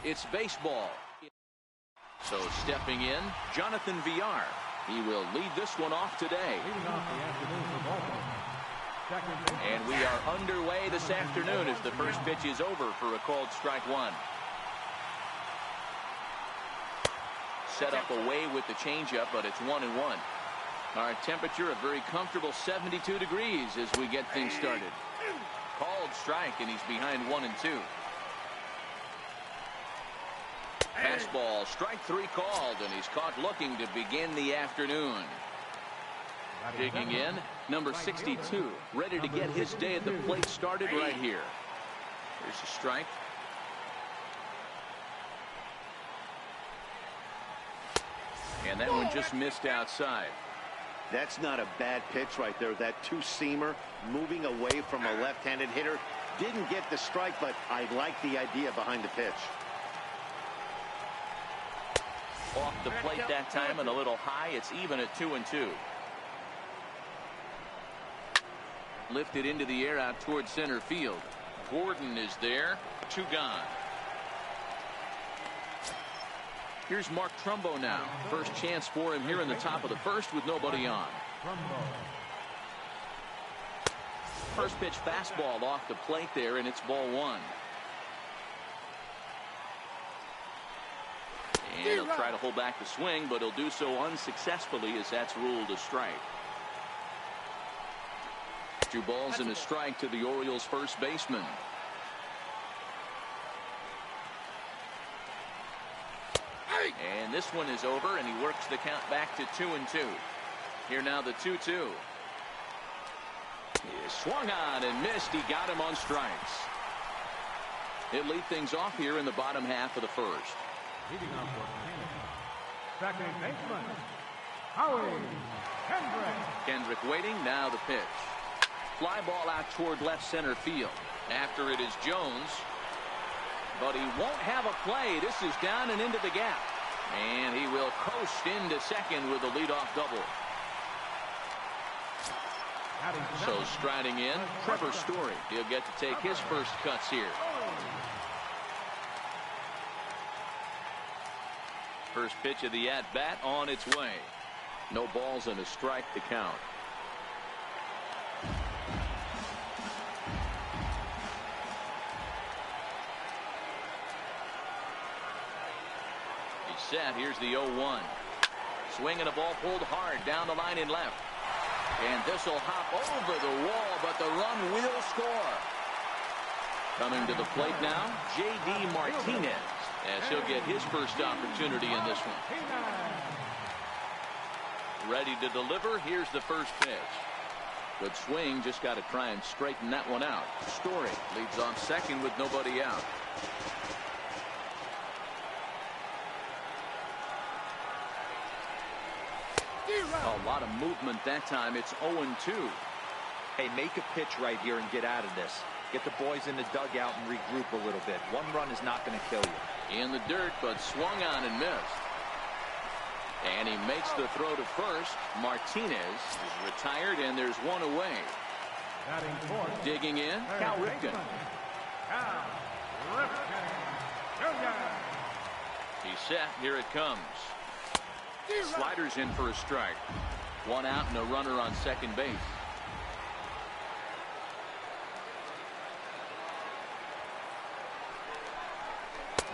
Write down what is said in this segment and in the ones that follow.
It's baseball. So stepping in, Jonathan Villar. He will lead this one off today. And we are underway this afternoon as the first pitch is over for a called strike one. Set up away with the changeup, but it's 1-1. Our temperature a very comfortable 72 degrees as we get things started. Called strike, and he's behind 1-2. Fastball, strike three called, and he's caught looking to begin the afternoon. Digging in, number 62, ready to get his day at the plate started right here. Here's a strike. And that one just missed outside. That's not a bad pitch right there. That two-seamer moving away from a left-handed hitter. Didn't get the strike, but I like the idea behind the pitch. Off the plate that time and a little high. It's even at 2-2. Lifted into the air out towards center field. Gordon is there. 2 gone. Here's Mark Trumbo now. First chance for him here in the top of the first with nobody on. First pitch fastball off the plate there, and it's ball 1. And he'll try to hold back the swing, but he'll do so unsuccessfully as that's ruled a strike. 2 balls and a strike to the Orioles first baseman. And this one is over, and he works the count back to 2-2. Here now the 2-2. He swung on and missed. He got him on strikes. He'll lead things off here in the bottom half of the first. Leading off for second baseman, Howie Kendrick. Kendrick waiting. Now the pitch. Fly ball out toward left center field. After it is Jones. But he won't have a play. This is down and into the gap. And he will coast into second with a leadoff double. So striding in, Trevor Story. He'll get to take his first cuts here. First pitch of the at-bat on its way. No balls and a strike to count. Set. Here's the 0-1. Swing and a ball pulled hard down the line in left. And this will hop over the wall, but the run will score. Coming to the plate now, J.D. Martinez, as he'll get his first opportunity in this one. Ready to deliver. Here's the first pitch. Good swing. Just got to try and straighten that one out. Story leads off second with nobody out. A lot of movement that time. It's 0-2. Hey, make a pitch right here and get out of this. Get the boys in the dugout and regroup a little bit. One run is not going to kill you. In the dirt, but swung on and missed. And he makes the throw to first. Martinez is retired, and there's one away. Digging in, Cal Ripken. He's set. Here it comes. Sliders in for a strike. One out and a runner on second base.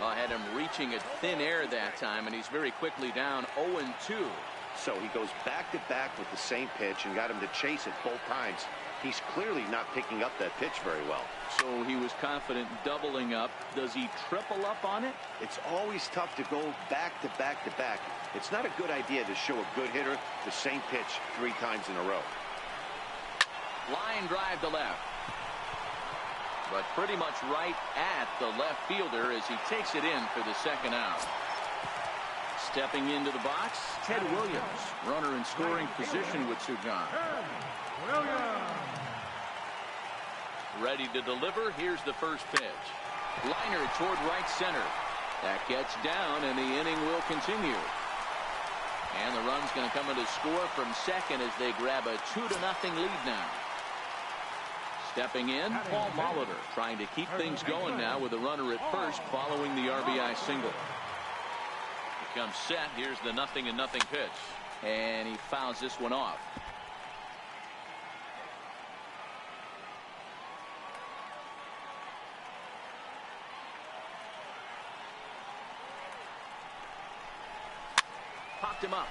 Well, had him reaching at thin air that time, and he's very quickly down 0-2. So he goes back-to-back with the same pitch and got him to chase it both times. He's clearly not picking up that pitch very well. So he was confident doubling up. Does he triple up on it? It's always tough to go back-to-back-to-back. It's not a good idea to show a good hitter the same pitch 3 times in a row. Line drive to left. But pretty much right at the left fielder as he takes it in for the second out. Stepping into the box, Ted Williams. Runner in scoring position with 2 gone. Ready to deliver. Here's the first pitch. Liner toward right center. That gets down, and the inning will continue. And the run's going to come in to score from second as they grab a 2-0 lead now. Stepping in, Paul Molitor trying to keep things going now with a runner at first following the RBI single. Becomes set. Here's the 0-0 pitch. And he fouls this one off. Popped him up.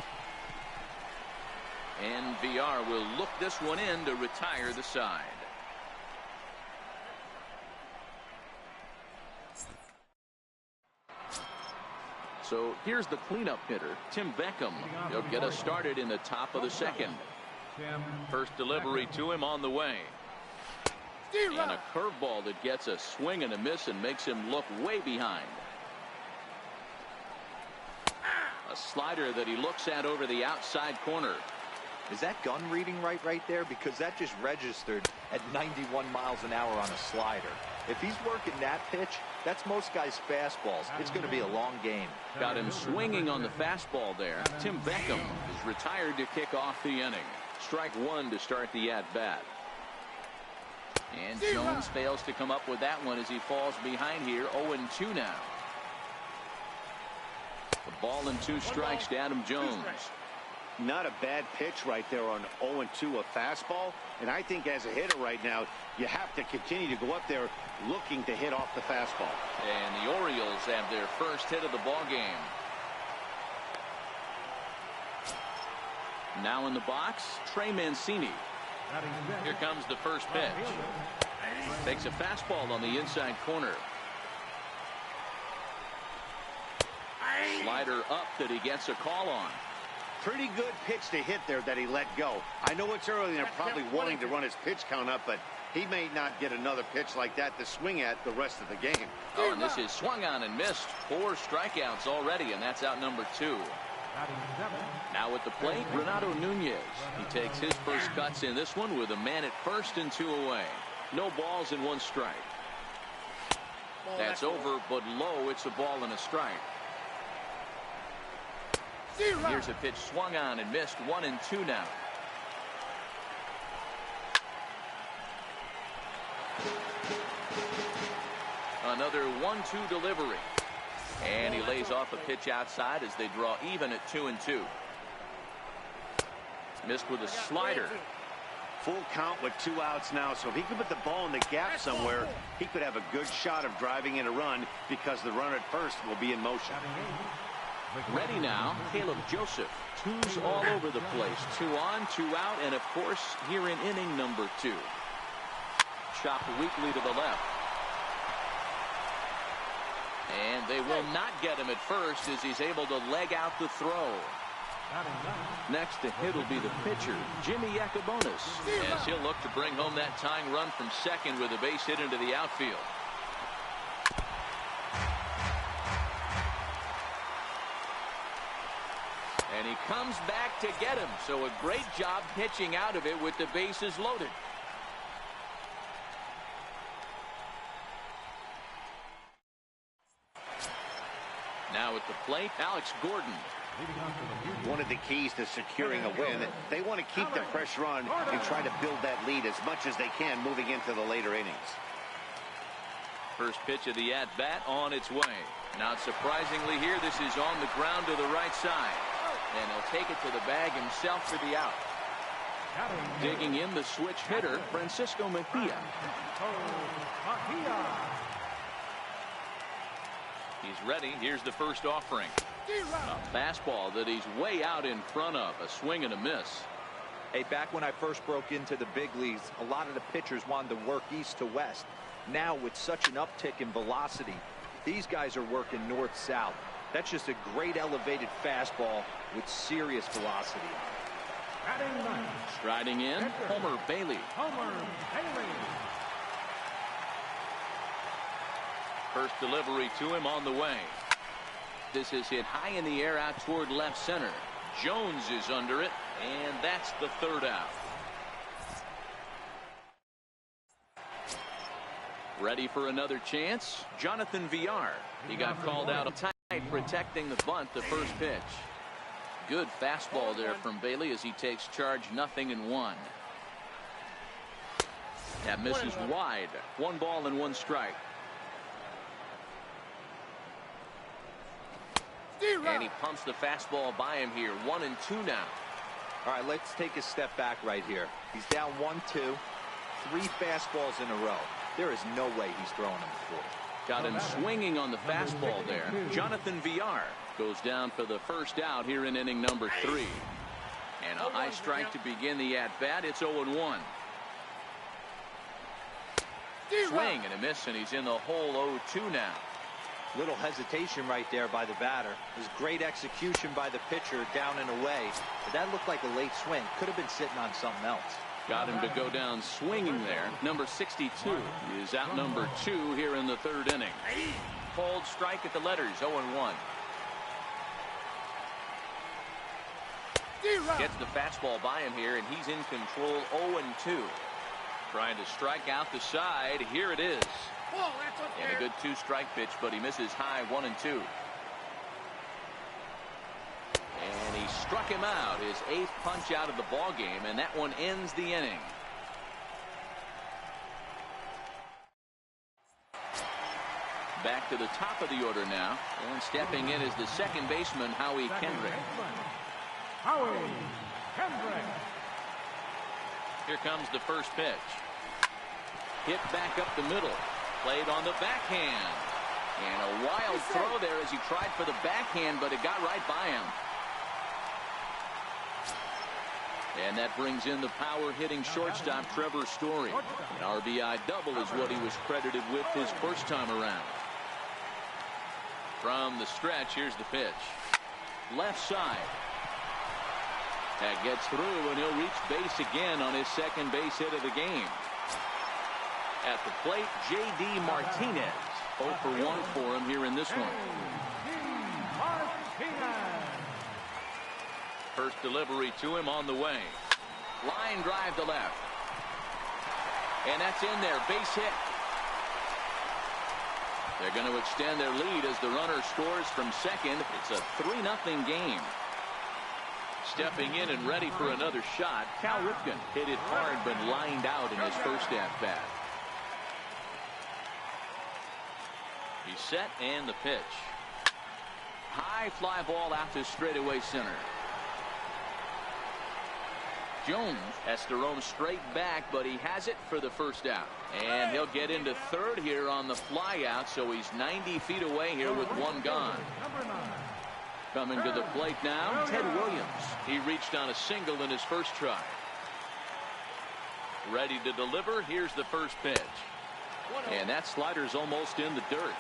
And VR will look this one in to retire the side. So here's the cleanup hitter, Tim Beckham. He'll get us started in the top of the second. First delivery to him on the way. And a curveball that gets a swing and a miss and makes him look way behind. A slider that he looks at over the outside corner. Is that gun reading right there? Because that just registered at 91 miles an hour on a slider. If he's working that pitch, that's most guys' fastballs. It's going to be a long game. Got him swinging on the fastball there. Tim Beckham is retired to kick off the inning. Strike one to start the at-bat. And Jones fails to come up with that one as he falls behind here. 0-2 now. The ball and 2 strikes to Adam Jones. Not a bad pitch right there on 0-2, a fastball. And I think as a hitter right now, you have to continue to go up there looking to hit off the fastball. And the Orioles have their first hit of the ball game. Now in the box, Trey Mancini. Here comes the first pitch. Takes a fastball on the inside corner. Slider up that he gets a call on. Pretty good pitch to hit there that he let go. I know it's early and they're probably wanting to run his pitch count up, but he may not get another pitch like that to swing at the rest of the game. Oh, and this is swung on and missed. 4 strikeouts already, and that's out number 2. Now at the plate, Renato Nunez. He takes his first cuts in this one with a man at first and 2 away. No balls and 1 strike. That's over, but low. It's a ball and a strike. Here's a pitch swung on and missed. 1-2 now. Another 1-2 delivery. And he lays off a pitch outside as they draw even at 2-2. Missed with a slider. Full count with 2 outs now, so if he could put the ball in the gap somewhere, he could have a good shot of driving in a run because the runner at first will be in motion. Ready now, Caleb Joseph. 2s all over the place. 2 on, 2 out, and of course here in inning number 2. Chopped weakly to the left. And they will not get him at first as he's able to leg out the throw. Next to hit will be the pitcher, Jimmy Yacobonis, as he'll look to bring home that tying run from second with a base hit into the outfield. And he comes back to get him. So a great job pitching out of it with the bases loaded. Now at the plate, Alex Gordon. One of the keys to securing a win, they want to keep the pressure on and try to build that lead as much as they can moving into the later innings. First pitch of the at-bat on its way. Not surprisingly here, this is on the ground to the right side. And he'll take it to the bag himself for the out. Digging in the switch hitter, Francisco Mejia. He's ready. Here's the first offering. A fastball that he's way out in front of. A swing and a miss. Hey, back when I first broke into the big leagues, a lot of the pitchers wanted to work east to west. Now with such an uptick in velocity, these guys are working north-south. That's just a great elevated fastball with serious velocity. Striding in, Homer Bailey. First delivery to him on the way. This is hit high in the air out toward left center. Jones is under it, and that's the 3rd out. Ready for another chance? Jonathan VR. He got called out tight, protecting the bunt, the first pitch. Good fastball there from Bailey as he takes charge, 0-1. That misses wide. 1 ball and 1 strike. And he pumps the fastball by him here. 1-2 now. All right, let's take a step back right here. He's down 1-2. 3 fastballs in a row. There is no way he's throwing him before. Got him swinging on the fastball there. Jonathan Villar goes down for the first out here in inning number 3. And a high strike to begin the at-bat. It's 0-1. Swing and a miss, and he's in the hole. 0-2 now. Little hesitation right there by the batter. It was great execution by the pitcher down and away. But that looked like a late swing. Could have been sitting on something else. Got him to go down swinging there. Number 62 is out number 2 here in the 3rd inning. Called strike at the letters. 0-1. Gets the fastball by him here, and he's in control. 0-2. Trying to strike out the side. Here it is. And a good 2-strike pitch, but he misses high. 1-2. And he struck him out. His 8th punch out of the ball game, and that one ends the inning. Back to the top of the order now, and stepping in is the second baseman, Howie Kendrick. Howie Kendrick. Here comes the first pitch. Hit back up the middle. Played on the backhand. And a wild throw there as he tried for the backhand, but it got right by him. And that brings in the power-hitting shortstop, Trevor Story. An RBI double is what he was credited with his first time around. From the stretch, here's the pitch. Left side. That gets through, and he'll reach base again on his second base hit of the game. At the plate, J.D. Martinez. 0 for 1 for him here in this one. First delivery to him on the way. Line drive to left. And that's in there. Base hit. They're going to extend their lead as the runner scores from second. It's a 3-0 game. Stepping in and ready for another shot, Cal Ripken hit it hard but lined out in his first at-bat. He's set, and the pitch. High fly ball out to straightaway center. Jones has to roam straight back, but he has it for the first out. And he'll get into third here on the fly out, so he's 90 feet away here with 1 gone. Coming to the plate now, Ted Williams. He reached on a single in his first try. Ready to deliver. Here's the first pitch. And that slider's almost in the dirt.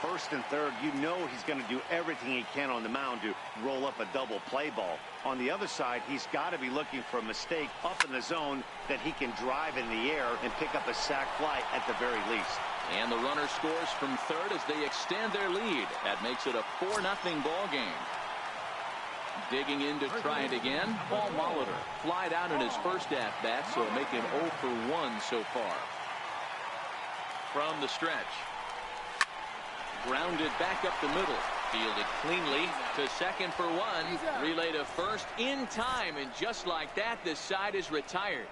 First and third, you know he's going to do everything he can on the mound to roll up a double play ball. On the other side, he's got to be looking for a mistake up in the zone that he can drive in the air and pick up a sac fly at the very least. And the runner scores from third as they extend their lead. That makes it a 4-0 ball game. Digging in to try it again, Paul Molitor flied out in his first at-bat, so making 0 for 1 so far. From the stretch. Grounded back up the middle. Fielded cleanly to second for 1. Relay to first in time, and just like that, the side is retired.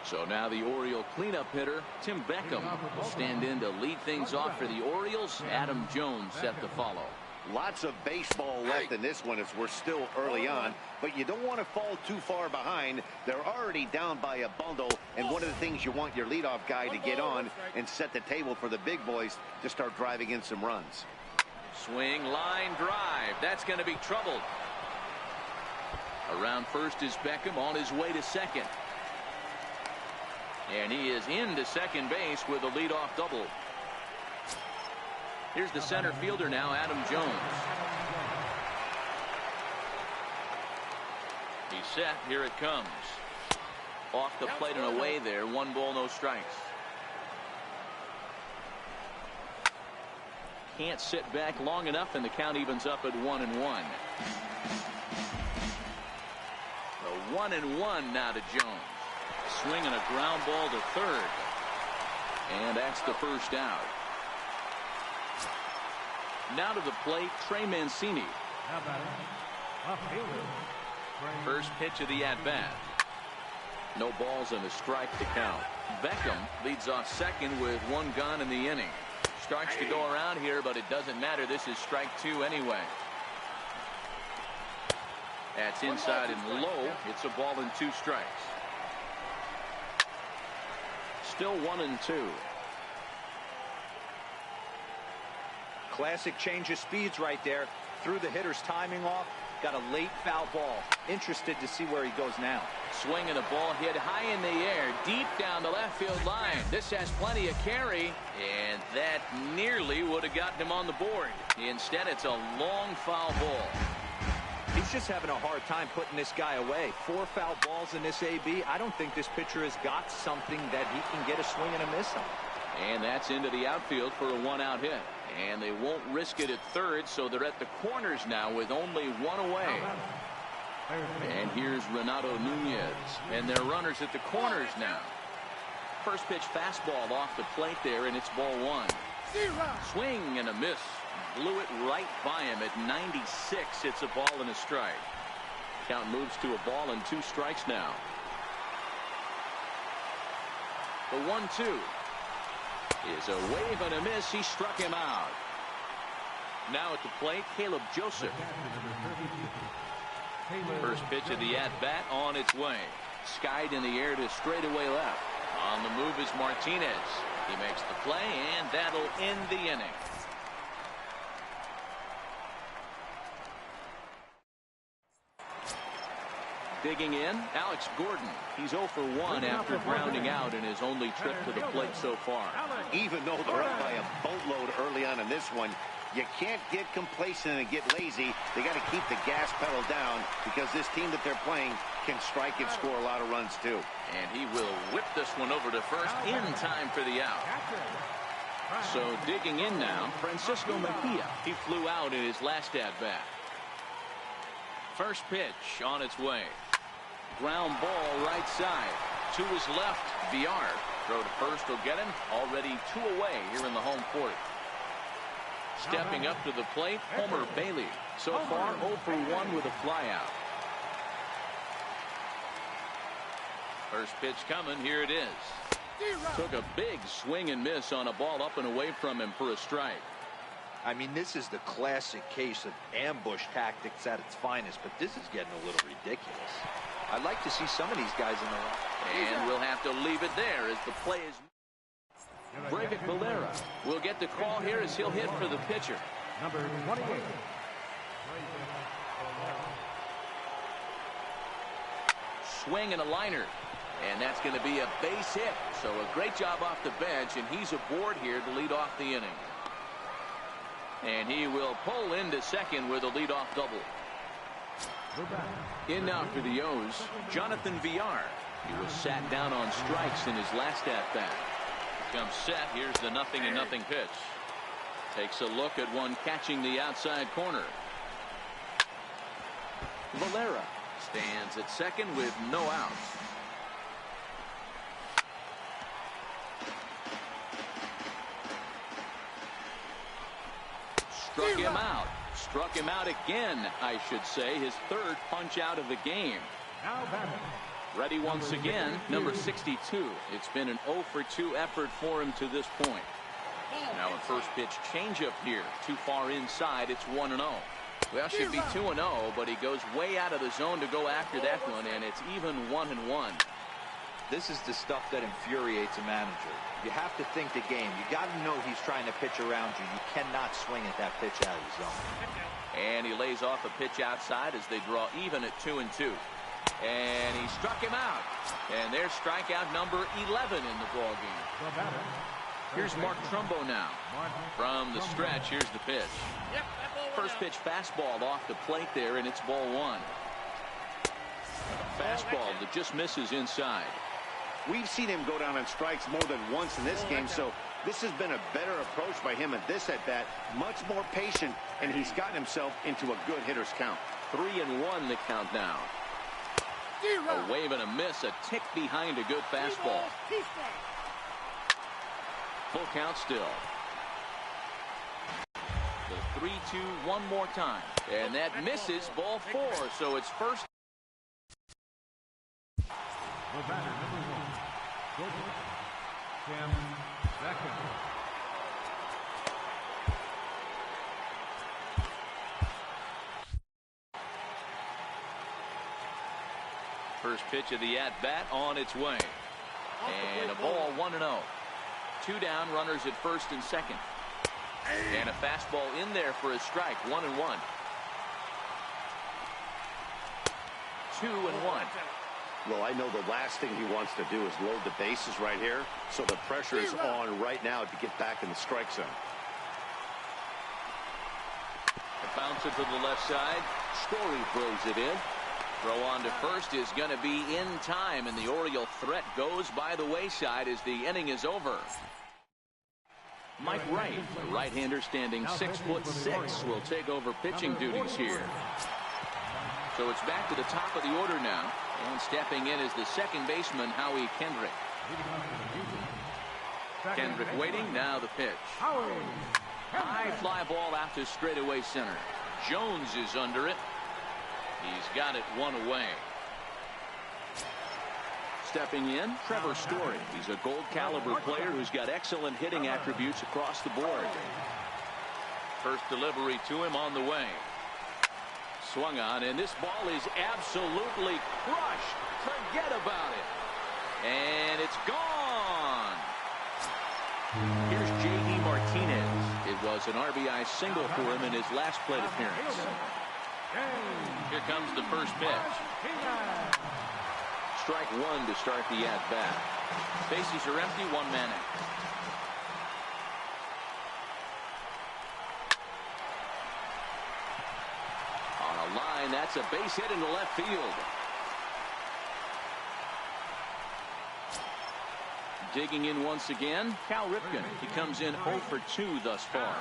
So now the Oriole cleanup hitter, Tim Beckham, will stand in to lead things off for the Orioles. Adam Jones set to follow. Lots of baseball left in this one as we're still early on, but you don't want to fall too far behind. They're already down by a bundle, and one of the things you want your leadoff guy to get on and set the table for the big boys to start driving in some runs. Swing, line drive. That's going to be troubled. Around first is Beckham on his way to second. And he is into second base with a leadoff double. Here's the center fielder now, Adam Jones. He's set. Here it comes. Off the plate and away there. 1 ball, no strikes. Can't sit back long enough, and the count evens up at 1-1. The 1-1 now to Jones. Swinging a ground ball to third. And that's the first out. Now to the plate, Trey Mancini. First pitch of the at-bat. No balls and a strike to count. Beckham leads off second with 1 gone in the inning. Starts to go around here, but it doesn't matter. This is strike 2 anyway. That's inside and low. It's a ball and 2 strikes. Still 1-2. Classic change of speeds right there. Threw the hitter's timing off. Got a late foul ball. Interested to see where he goes now. Swinging a ball hit high in the air, deep down the left field line. This has plenty of carry, and that nearly would have gotten him on the board. Instead, it's a long foul ball. He's just having a hard time putting this guy away. 4 foul balls in this AB. I don't think this pitcher has got something that he can get a swing and a miss on. And that's into the outfield for a 1-out hit. And they won't risk it at third, so they're at the corners now with only 1 away. And here's Renato Nunez. And they're runners at the corners now. First pitch fastball off the plate there, and it's ball 1. Swing and a miss. Blew it right by him at 96. It's a ball and a strike. Count moves to a ball and 2 strikes now. The 1-2 is a wave and a miss. He struck him out. Now at the plate, Caleb Joseph. First pitch of the at-bat on its way. Skied in the air to straightaway left. On the move is Martinez. He makes the play, and that'll end the inning. Digging in, Alex Gordon. He's 0 for 1 after grounding out in his only trip to the plate so far. Even though they're up by a boatload early on in this one, you can't get complacent and get lazy. They got to keep the gas pedal down because this team that they're playing can strike and score a lot of runs too. And he will whip this one over to first in time for the out. So digging in now, Francisco Mejia. He flew out in his last at-bat. First pitch on its way. Ground ball right side. To his left, Villar. Throw to first will get him. Already 2 away here in the home 4th. Stepping up to the plate, Homer Bailey. So far 0 for 1 with a flyout. First pitch coming. Here it is. Took a big swing and miss on a ball up and away from him for a strike. I mean, this is the classic case of ambush tactics at its finest, but this is getting a little ridiculous. I'd like to see some of these guys in the line. And we'll have to leave it there as the play is. Breivik Valera will get the call here as he'll hit for the pitcher. Number 28. Swing and a liner. And that's going to be a base hit. So a great job off the bench, and he's aboard here to lead off the inning. And he will pull into second with a leadoff double. In now for the O's, Jonathan Villar. He was sat down on strikes in his last at-bat. Comes set. Here's the 0-0 pitch. Takes a look at one catching the outside corner. Valera stands at second with no outs. Struck him out. Struck him out again, I should say. His 3rd punch out of the game. Ready once again, number 62. It's been an 0 for 2 effort for him to this point. Now a first pitch changeup here. Too far inside. It's 1-0. Well, should be 2-0, but he goes way out of the zone to go after that one, and it's even 1-1. This is the stuff that infuriates a manager. You have to think the game. You got to know he's trying to pitch around you. You cannot swing at that pitch out of the zone. And he lays off a pitch outside as they draw even at 2-2. And he struck him out. And there's strikeout number 11 in the ballgame. Here's Mark Trumbo now. From the stretch, here's the pitch. First pitch fastball off the plate there, and it's ball 1. Fastball that just misses inside. We've seen him go down on strikes more than once in this game, so this has been a better approach by him at this at-bat. Much more patient, and he's gotten himself into a good hitter's count. 3-1 the count now. A wave and a miss, a tick behind a good fastball. Full count still. The 3-2 one more time. And that misses ball 4, so it's first. The batter, number 1, shortstop, Sam Beckett. First pitch of the at-bat on its way. And a ball 1-0. 2 down, runners at first and second. And a fastball in there for a strike. 1-1. 2-1. Well, I know the last thing he wants to do is load the bases right here, so the pressure is on right now to get back in the strike zone. Bounce it to the left side. Story throws it in. Throw on to first is going to be in time, and the Oriole threat goes by the wayside as the inning is over. Mike Wright, the right-hander standing 6'6", will take over pitching duties here. So it's back to the top of the order now, and stepping in is the second baseman, Howie Kendrick. Kendrick waiting, now the pitch. High fly ball out to straightaway center. Jones is under it. He's got it 1 away. Stepping in, Trevor Story. He's a gold caliber player who's got excellent hitting attributes across the board. First delivery to him on the way. Swung on, and this ball is absolutely crushed. Forget about it. And it's gone. Here's J.E. Martinez. It was an RBI single for him in his last plate appearance. Here comes the first pitch. Strike 1 to start the at-bat. Bases are empty, 1 man out. On a line, that's a base hit into left field. Digging in once again, Cal Ripken. He comes in 0 for 2 thus far.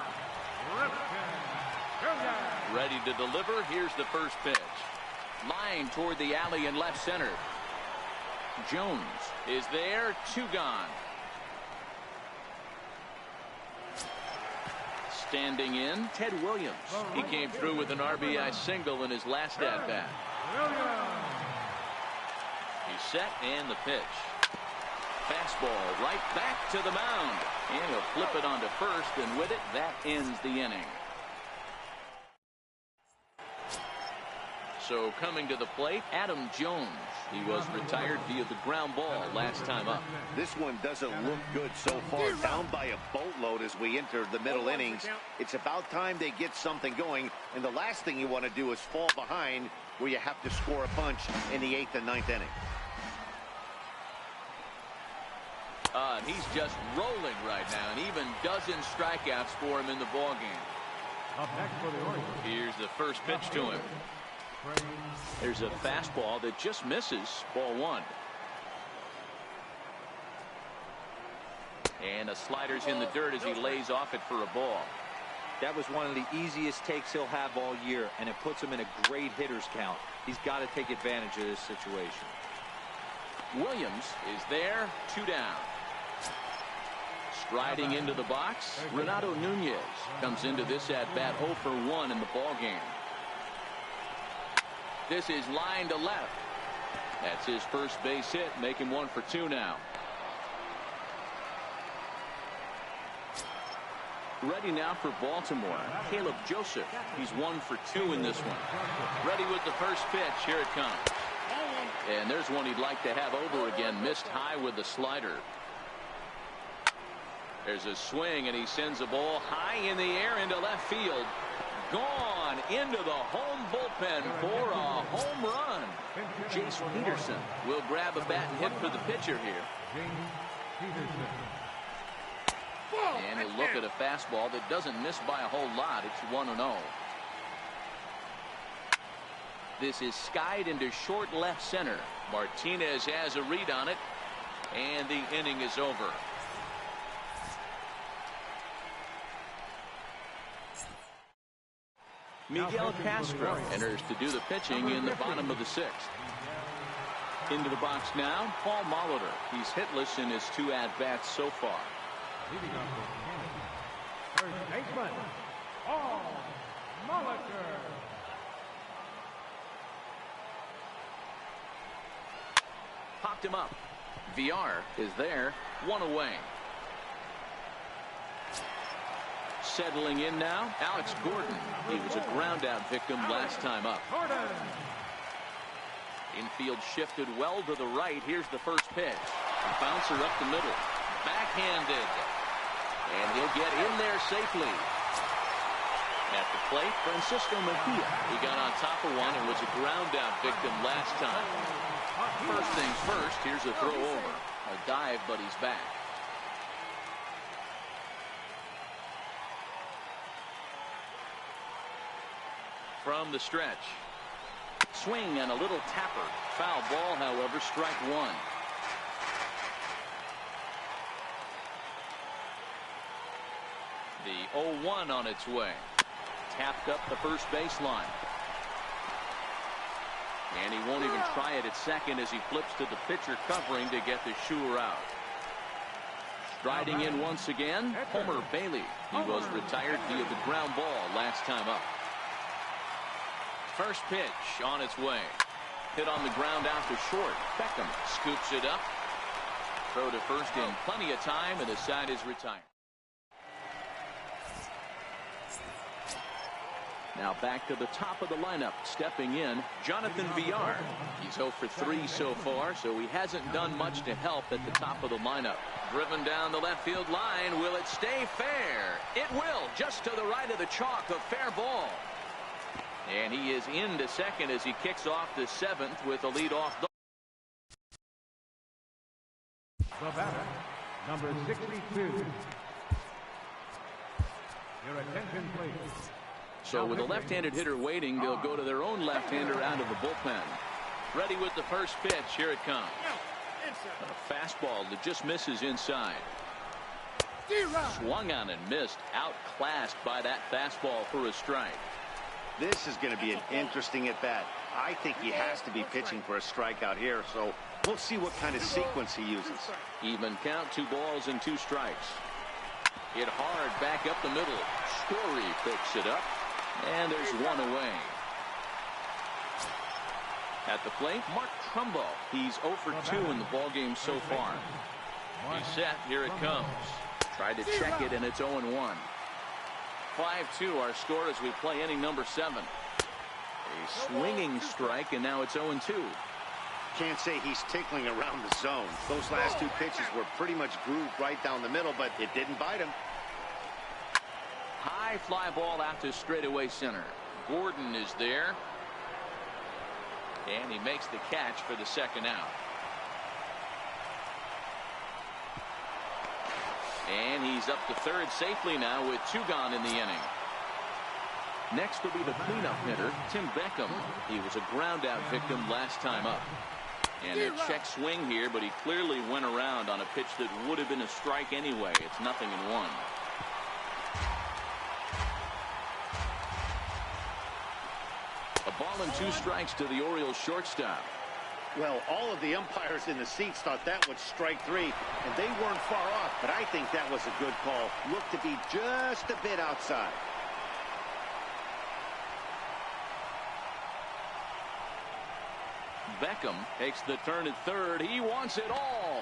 Ready to deliver. Here's the first pitch. Line toward the alley in left center. Jones is there. 2 gone. Standing in, Ted Williams. He came through with an RBI single in his last at-bat. He's set, and the pitch. Fastball right back to the mound. And he'll flip it onto first, and with it, that ends the inning. So coming to the plate, Adam Jones. He was retired via the ground ball last time up. This one doesn't look good so far. Down by a boatload as we enter the middle innings. It's about time they get something going, and the last thing you want to do is fall behind where you have to score a punch in the 8th and 9th inning. And he's just rolling right now, and even dozen strikeouts for him in the ballgame. Here's the first pitch to him. There's a fastball that just misses. Ball 1. And a slider's in the dirt as he lays off it for a ball. That was one of the easiest takes he'll have all year, and it puts him in a great hitter's count. He's got to take advantage of this situation. Williams is there. 2 down. Striding into the box, Renato Nunez comes into this at-bat 0 for 1 in the ballgame. This is line to left. That's his first base hit, making 1 for 2 now. Ready now for Baltimore, Caleb Joseph. He's 1 for 2 in this one. Ready with the first pitch. Here it comes. And there's one he'd like to have over again. Missed high with the slider. There's a swing, and he sends a ball high in the air into left field. Gone into the home bullpen for a home run. Jace Peterson will grab a bat and hit for the pitcher here. And he'll look at a fastball that doesn't miss by a whole lot. It's 1-0. This is skied into short left center. Martinez has a read on it, and the inning is over. Miguel Castro enters to do the pitching in the bottom of the 6th. Into the box now, Paul Molitor. He's hitless in his 2 at-bats so far. Leading off for Canada, first baseman, Paul Molitor. Popped him up. VR is there. One away. Settling in now, Alex Gordon. He was a ground-out victim last time up. Infield shifted well to the right. Here's the first pitch. A bouncer up the middle. Backhanded. And he'll get in there safely. At the plate, Francisco Mejia. He got on top of one and was a ground-out victim last time. First things first, here's a throw over. A dive, but he's back. From the stretch. Swing and a little tapper. Foul ball, however, strike one. The 0-1 on its way. Tapped up the first baseline. And he won't even try it at second as he flips to the pitcher covering to get the shooter out. Striding in once again, Homer Bailey. He was retired via the ground ball last time up. First pitch on its way. Hit on the ground out to short. Beckham scoops it up. Throw to first in plenty of time, and the side is retired. Now back to the top of the lineup. Stepping in, Jonathan VR. He's 0 for 3 so far, so he hasn't done much to help at the top of the lineup. Driven down the left field line. Will it stay fair? It will, just to the right of the chalk. A fair ball. And he is into second as he kicks off the 7th with a lead-off. The batter, number 62. Your attention, please. So with a left-handed hitter waiting, they'll go to their own left-hander out of the bullpen. Ready with the first pitch. Here it comes. A fastball that just misses inside. Swung on and missed. Outclassed by that fastball for a strike. This is going to be an interesting at-bat. I think he has to be pitching for a strikeout here, so we'll see what kind of sequence he uses. Even count, 2 balls and 2 strikes. Hit hard back up the middle. Story picks it up, and there's one away. At the plate, Mark Trumbo. He's 0 for 2 in the ballgame so far. He's set. Here it comes. Tried to check it, and it's 0-1. 5-2 our score as we play inning number 7. A swinging strike, and now it's 0-2. Can't say he's tickling around the zone. Those last 2 pitches were pretty much grooved right down the middle, but it didn't bite him. High fly ball out to straightaway center. Gordon is there. And he makes the catch for the second out. And he's up to third safely now with 2 gone in the inning. Next will be the cleanup hitter, Tim Beckham. He was a ground-out victim last time up. And a check swing here, but he clearly went around on a pitch that would have been a strike anyway. It's 0-1. A ball and 2 strikes to the Orioles shortstop. Well, all of the umpires in the seats thought that was strike 3, and they weren't far off, but I think that was a good call. Looked to be just a bit outside. Beckham takes the turn at third. He wants it all.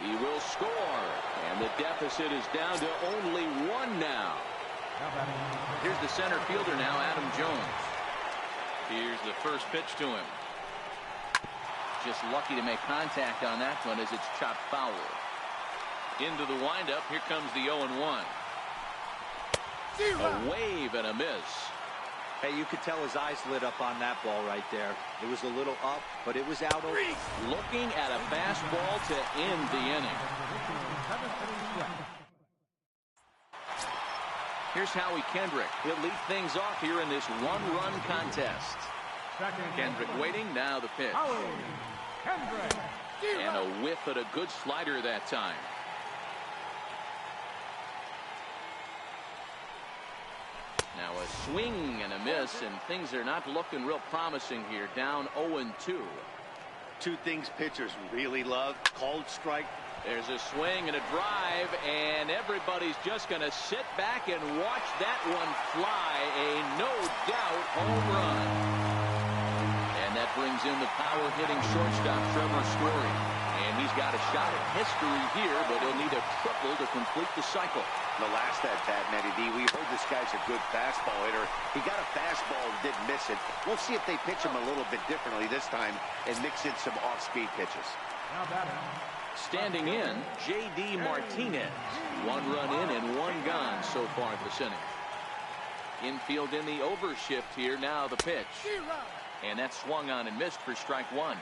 He will score, and the deficit is down to only 1 now. Here's the center fielder now, Adam Jones. Here's the first pitch to him. Just lucky to make contact on that one as it's chopped foul. Into the windup. Here comes the 0-1. A wave and a miss. Hey, you could tell his eyes lit up on that ball right there. It was a little up, but it was out. Looking at a fastball to end the inning. Here's Howie Kendrick. He'll lead things off here in this 1-run contest. Kendrick waiting. Now the pitch. And a whiff at a good slider that time. Now a swing and a miss, and things are not looking real promising here. Down 0-2. 2 things pitchers really love: called strike. There's a swing and a drive, and everybody's just going to sit back and watch that one fly. A no-doubt home run. And that brings in the power-hitting shortstop Trevor Story. And he's got a shot at history here, but he'll need a triple to complete the cycle. The last at-bat, Matty D, we heard this guy's a good fastball hitter. He got a fastball and didn't miss it. We'll see if they pitch him a little bit differently this time and mix in some off-speed pitches. Standing in, J.D. Martinez. 1 run in and 1 gone so far this inning. Infield in the overshift here. Now the pitch. And that swung on and missed for strike 1.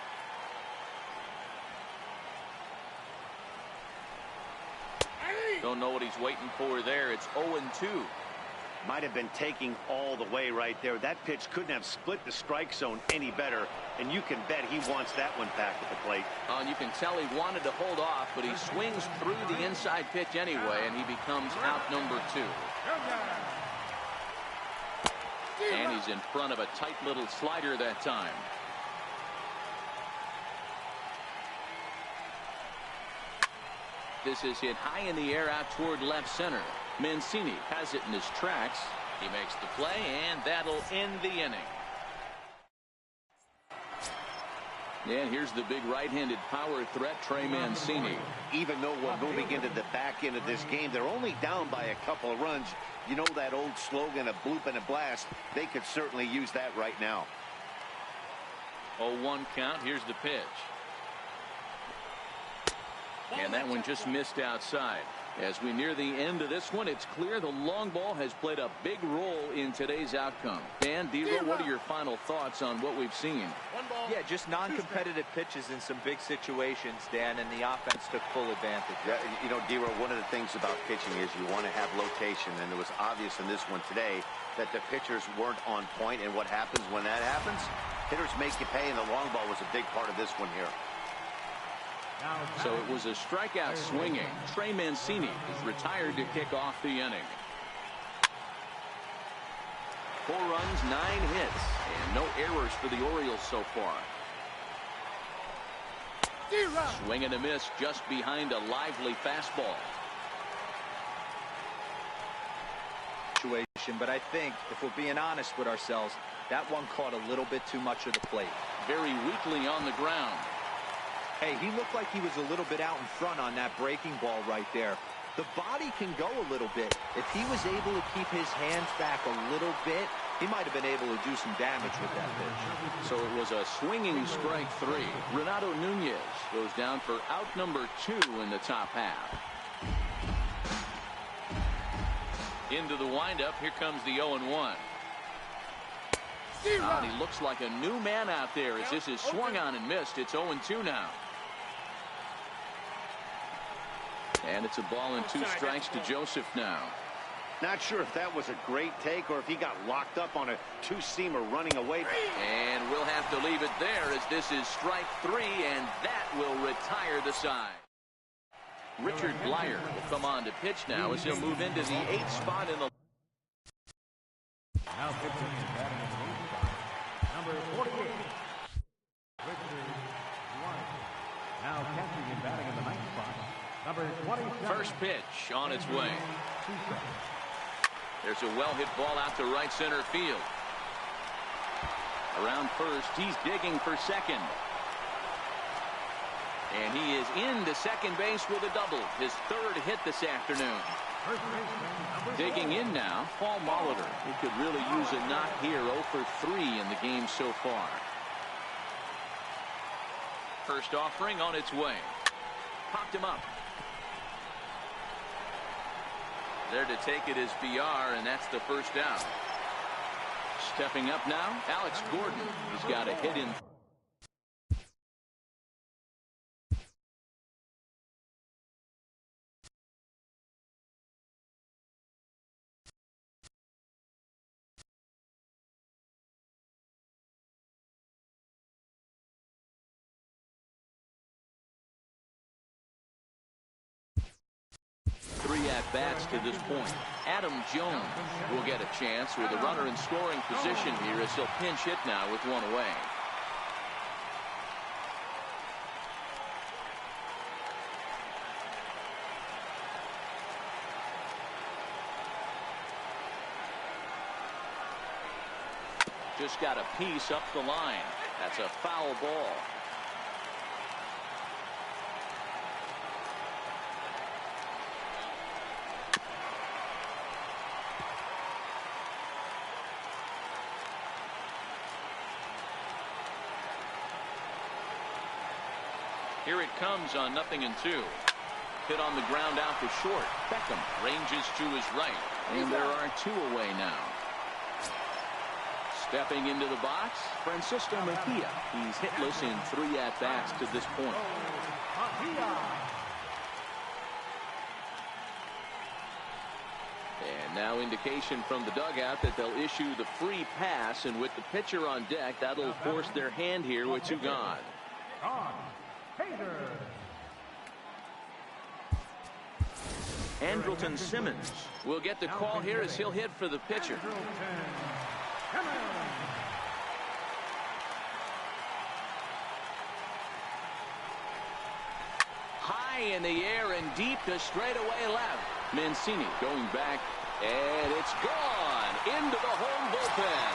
Don't know what he's waiting for there. It's 0-2. Might have been taking all the way right there. That pitch couldn't have split the strike zone any better, and you can bet he wants that one back at the plate. You can tell he wanted to hold off, but he swings through the inside pitch anyway, and he becomes out number 2. And he's in front of a tight little slider that time. This is hit high in the air out toward left center. Mancini has it in his tracks. He makes the play, and that'll end the inning. And here's the big right-handed power threat, Trey Mancini. Even though we're moving into the back end of this game, they're only down by a couple of runs. You know that old slogan, a bloop and a blast. They could certainly use that right now. 0-1 count. Here's the pitch. And that one just missed outside. As we near the end of this one, it's clear the long ball has played a big role in today's outcome. Dan, Dero, what are your final thoughts on what we've seen? Yeah, just non-competitive pitches in some big situations, Dan, and the offense took full advantage. Yeah, you know, Dero, one of the things about pitching is you want to have location, and it was obvious in this one today that the pitchers weren't on point, and what happens when that happens? Hitters make you pay, and the long ball was a big part of this one here. So it was a strikeout swinging. Trey Mancini is retired to kick off the inning. 4 runs, 9 hits, and no errors for the Orioles so far. Swing and a miss just behind a lively fastball. But I think, if we're being honest with ourselves, that one caught a little bit too much of the plate. Very weakly on the ground. Hey, he looked like he was a little bit out in front on that breaking ball right there. The body can go a little bit. If he was able to keep his hands back a little bit, he might have been able to do some damage with that pitch. So it was a swinging strike 3. Renato Nunez goes down for out number 2 in the top half. Into the windup. Here comes the 0-1. And he looks like a new man out there as this is swung on and missed. It's 0-2 now. And it's a ball and 2 strikes to Joseph now. Not sure if that was a great take or if he got locked up on a 2-seamer running away. And we'll have to leave it there as this is strike 3, and that will retire the side. Richard Blyer will come on to pitch now as he'll move into the 8th spot in the. Now pitching and batting in the 8th spot, number 48, Richard Blyer. Now catching and batting in the 9th spot, number 27. First pitch on its way. There's a well-hit ball out to right center field. Around first, he's digging for second. And he is into second base with a double. His 3rd hit this afternoon. Digging in now, Paul Molitor. He could really use a knock here. 0 for 3 in the game so far. First offering on its way. Popped him up. There to take it is BR, and that's the first out. Stepping up now, Alex Gordon. He's got a hit in. Bats to this point. Adam Jones will get a chance with a runner in scoring position here as he'll pinch hit now with 1 away. Just got a piece up the line. That's a foul ball. Here it comes on 0-2. Hit on the ground out to short. Beckham ranges to his right. And there are 2 away now. Stepping into the box, Francisco Mejia. He's hitless in 3 at-bats to this point. And now indication from the dugout that they'll issue the free pass. And with the pitcher on deck, that'll force their hand here with 2 gone. Andrelton Simmons will get the call here as he'll hit for the pitcher. High in the air and deep to straightaway left. Mancini going back, and it's gone into the home bullpen.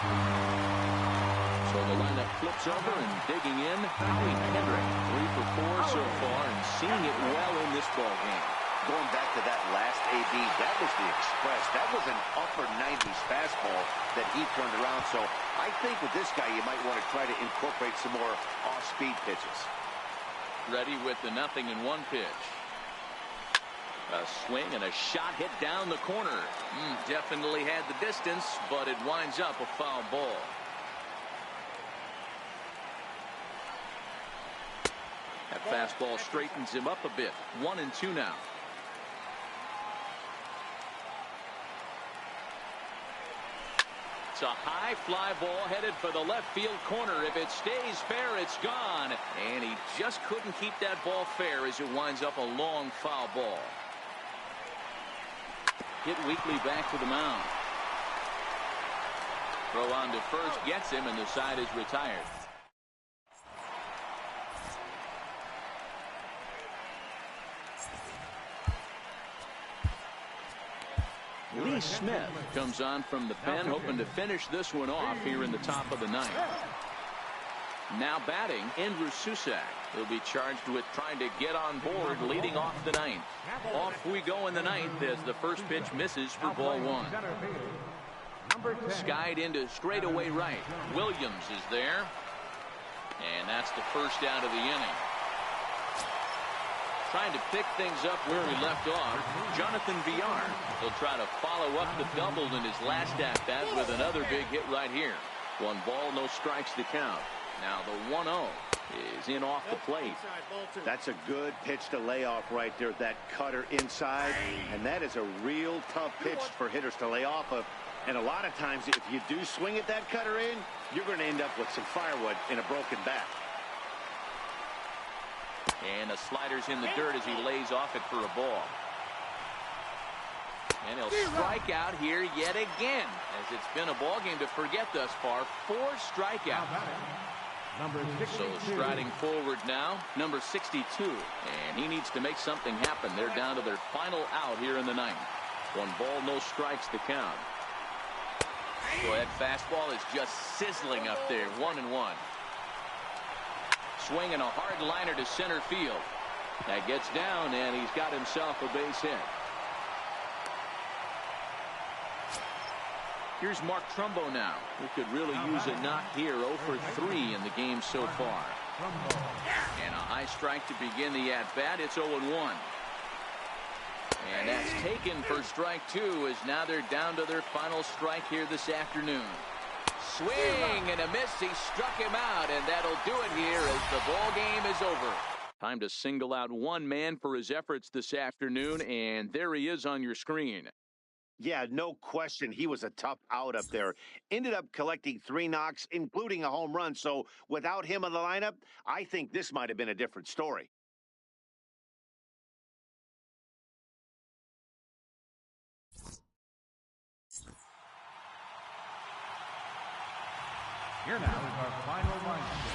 So the lineup flips over and digging in. Howie Kendrick, 3 for 4 so far and seeing it well in this ball game. Going back to that last AB, that was the express. That was an upper 90s fastball that he turned around. So I think with this guy, you might want to try to incorporate some more off-speed pitches. Ready with the 0-1 pitch. A swing and a shot hit down the corner. Definitely had the distance, but it winds up a foul ball. That fastball straightens him up a bit. 1-2 now. It's a high fly ball headed for the left field corner. If it stays fair, it's gone. And he just couldn't keep that ball fair as it winds up a long foul ball. Hit weakly back to the mound. Throw on to first gets him, and the side is retired. Lee Smith comes on from the pen, hoping to finish this one off here in the top of the 9th. Now batting, Andrew Susac. He'll be charged with trying to get on board leading off the 9th. Off we go in the 9th as the first pitch misses for ball 1. Skied into straightaway right. Williams is there. And that's the first out of the inning. Trying to pick things up where he left off. Jonathan Villar. He'll try to follow up the double in his last at-bat with another big hit right here. 1 ball, no strikes to count. Now the 1-0 is in off the plate. That's a good pitch to lay off right there. That cutter inside. And that is a real tough pitch for hitters to lay off of. And a lot of times, if you do swing at that cutter in, you're going to end up with some firewood in a broken bat. And the slider's in the dirt as he lays off it for a ball. And he'll strike out here yet again, as it's been a ball game to forget thus far. 4 strikeouts. So striding forward now, number 62. And he needs to make something happen. They're down to their final out here in the 9th. 1 ball, no strikes to count. So that fastball is just sizzling up there. 1-1. Swinging a hard liner to center field. That gets down, and he's got himself a base hit. Here's Mark Trumbo now, who could really use a knock here. 0 for 3 in the game so far. And a high strike to begin the at-bat. It's 0-1. And that's taken for strike 2, as now they're down to their final strike here this afternoon. Swing and a miss. He struck him out, and that'll do it here as the ball game is over. Time to single out one man for his efforts this afternoon, and there he is on your screen. Yeah, no question. He was a tough out up there. Ended up collecting 3 knocks, including a home run. So without him in the lineup, I think this might have been a different story. Here now is our final lineup.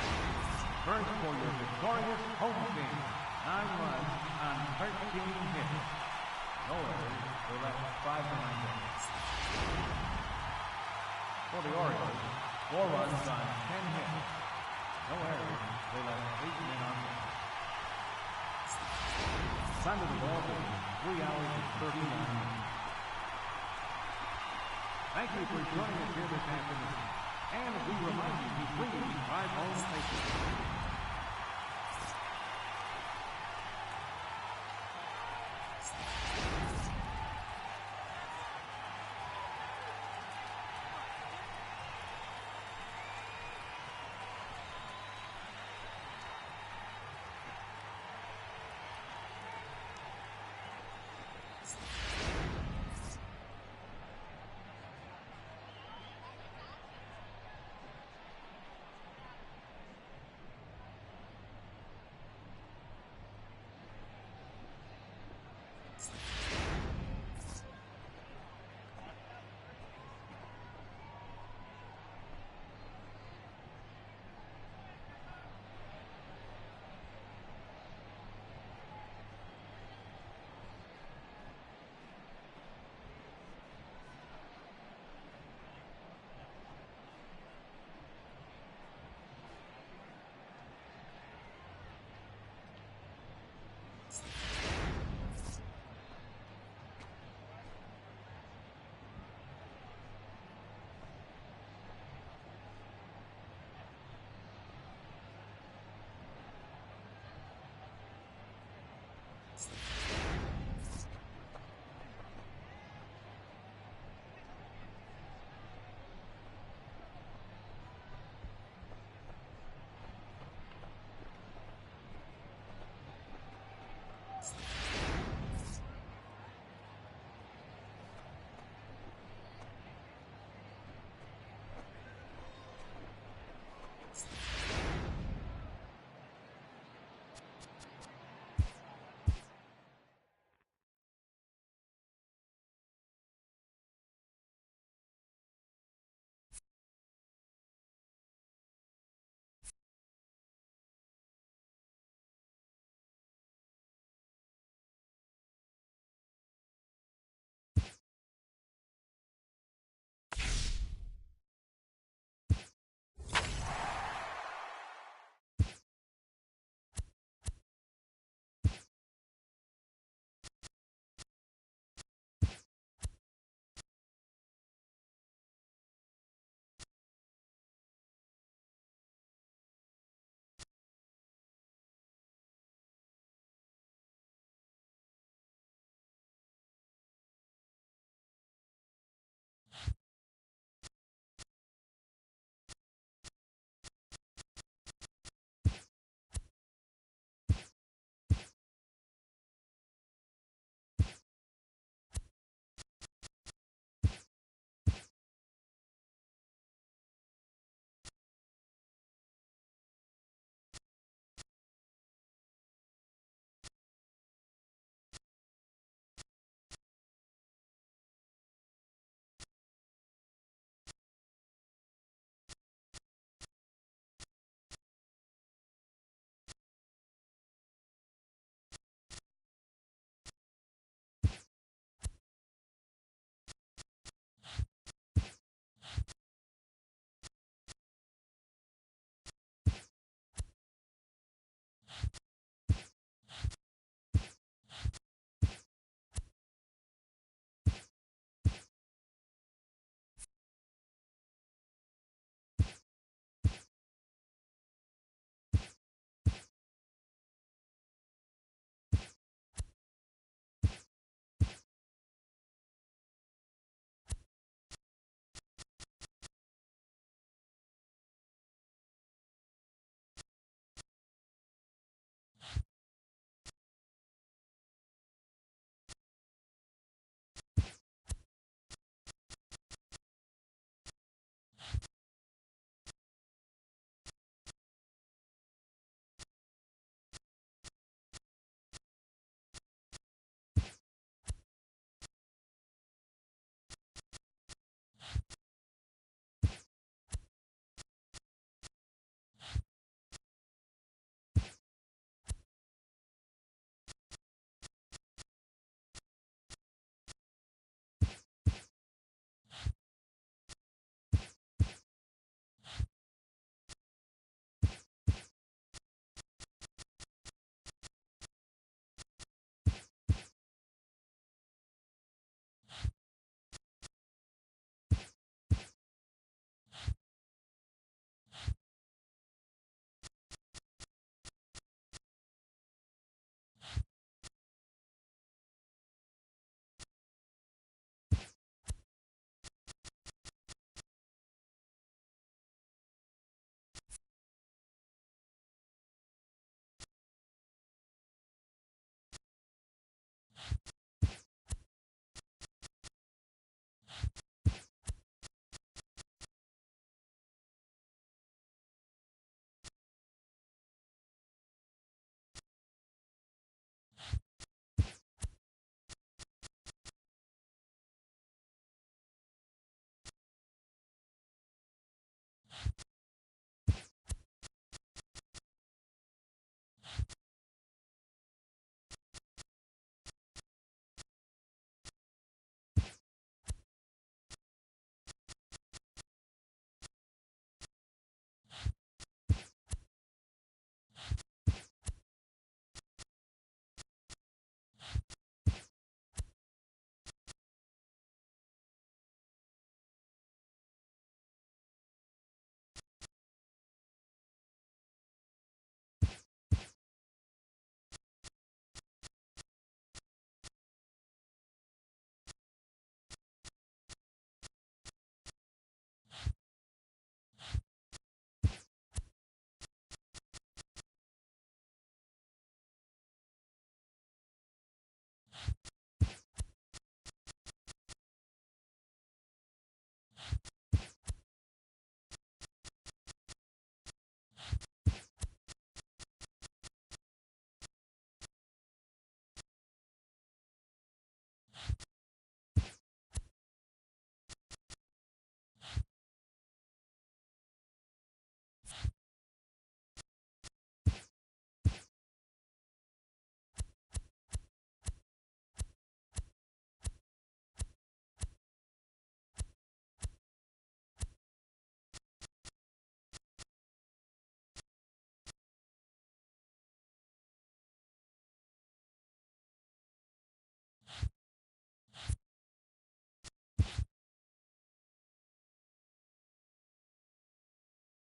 First for your victorious home team. 9 runs on 13 hits. No errors. They left 5 hits. For the Orioles, 4 runs on 10 hits. No errors. They left 8 men on base. Time of the ball game, 3 hours and 39 minutes. Thank you for joining us here this afternoon. And we remind you to please drive home safely.